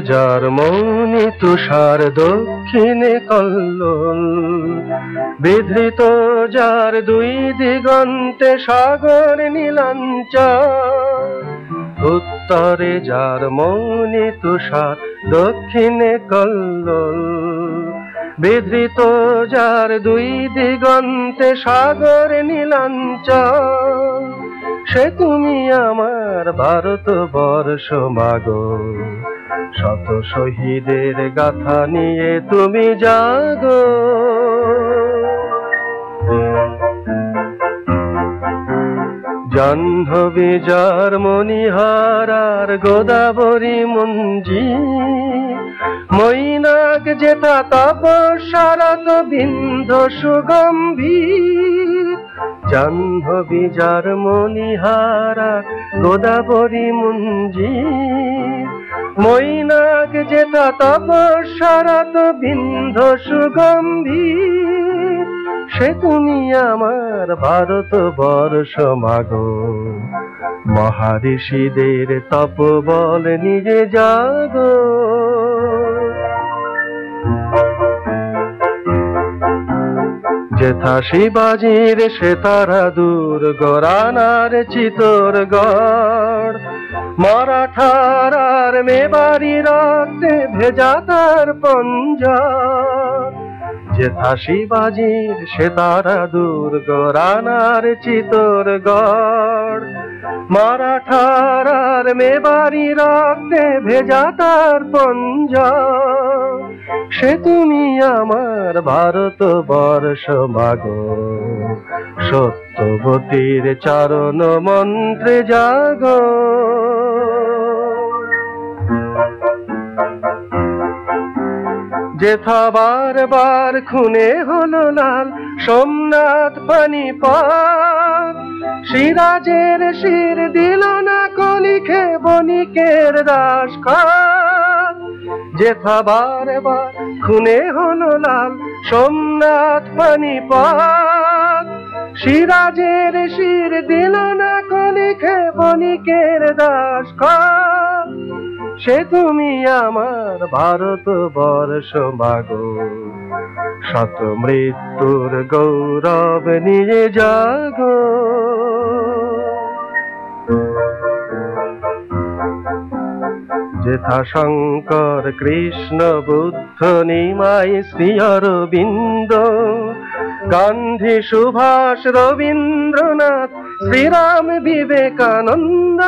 যার মৌনি তুষার দক্ষিণে কল্লোল, বিধৃত যার দুই দিগন্তে সাগর নীলাঞ্চল। উত্তরে যার মৌনি তুষার দক্ষিণে কল্লোল, বিধৃত যার দুই দিগন্তে সাগর নীলাঞ্চল। সে তুমি আমার ভারতবর্ষ মাগো, শত শহীদের গাথা নিয়ে তুমি জাগো। জাহ্নবী যার মণিহার আর গোদাবরী মঞ্জি, মৈনাক যেথা তপস্যারত বিন্ধ্য সুগম্ভীর। জাহ্নবী যার মণিহার আর গোদাবরী মঞ্জি, মৈনাক যেথা তপস্যারত বিন্ধ্য সুগম্ভীর। সে তুমি আমার ভারতবর্ষ মাগো, মহারিষিদের তপবল নিজে জাগো। যেথা শিবাজির সেতারা দুর্গ, রানার চিতোরগড়, মারাঠার আর মেবারি রক্তে ভেজা তার পঞ্জাব। যেথা শিবাজির সেতারা দুর্গ, রানার চিতোরগড়, মারাঠার আর মেবারি রক্তে ভেজা তার পঞ্জাব। সে তুমি আমার ভারতবর্ষ মাগো, সত্যবতীর চারণ মন্ত্রে জাগো। যেথা বারবার খুনে হলো লাল সোমনাথ পানিপত, সিরাজের শির দিল না কলিখে বণিকের দাসখত। যেথা বারবার খুনে হলো লাল সোমনাথ পানিপত, সিরাজের শির দিল না কলিখে বণিকের দাসখত। সে তুমি আমার ভারতবর্ষ মাগো, শত মৃত্যুর গৌরব নিয়ে জাগো। যেথা শঙ্কর কৃষ্ণ বুদ্ধ নিমাই শ্রী অরবিন্দ, গান্ধী সুভাষ রবীন্দ্রনাথ শ্রীরাম বিবেকানন্দ।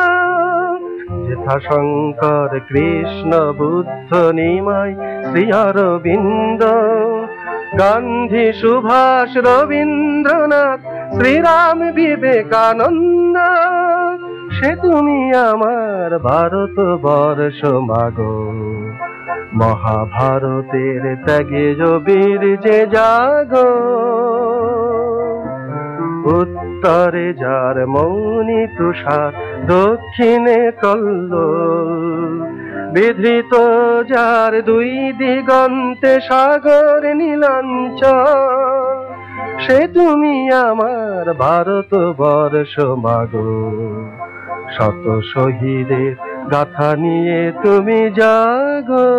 যেথা শঙ্কর কৃষ্ণ বুদ্ধ নিমাই শ্রী অরবিন্দ, গান্ধী সুভাষ রবীন্দ্রনাথ শ্রীরাম বিবেকানন্দ। সে তুমি আমার ভারতবর্ষ মাগো, মহাভারতের ত্যাগে বীর যে জাগো। উত্তরে যার মৌনি তুষার দক্ষিণে কল্লোল, বিধৃত যার দুই দিগন্তে সাগর নীলাঞ্চল। সে তুমি আমার ভারতবর্ষ মাগো, শত শহীদের গাথা নিয়ে তুমি জাগো।